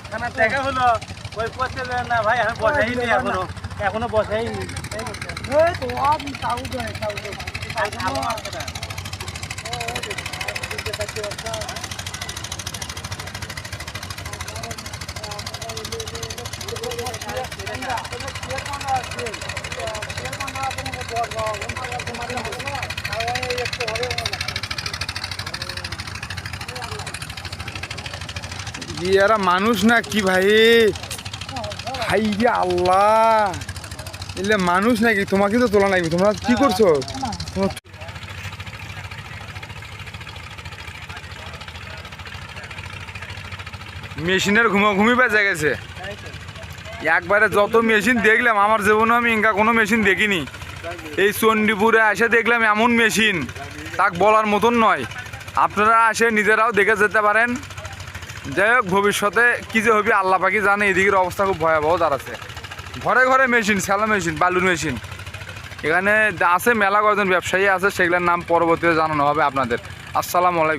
খানা দেখা হলো ওই পচে না ভাই আমি বসাইনি এখনো বসাইনি এরা মানুষ না কি ভাই? ভাই রে আল্লাহ, এলে মানুষ নাকি? তোমাকে তো তোলা লাগবে। তোমরা কি করছো? মেশিনের ঘুমি বেজে গেছে একবারে। যত মেশিন দেখলাম আমার জীবনে আমি ইনকা কোনো মেশিন দেখিনি। এই চণ্ডীপুরে এসে দেখলাম এমন মেশিন তাক বলার মতন নয়। আপনারা এসে নিজেরাও দেখে যেতে পারেন। যাই হোক, ভবিষ্যতে কী যে হবে আল্লাহ পাকি জানে। এদিকের অবস্থা খুব ভয়াবহ দাঁড়াচ্ছে। ঘরে ঘরে মেশিন, স্যালো মেশিন, বালুর মেশিন। এখানে আছে মেলা কয়েকজন ব্যবসায়ী আছে, সেগুলোর নাম পরবর্তীতে জানানো হবে আপনাদের। আসসালামু আলাইকুম।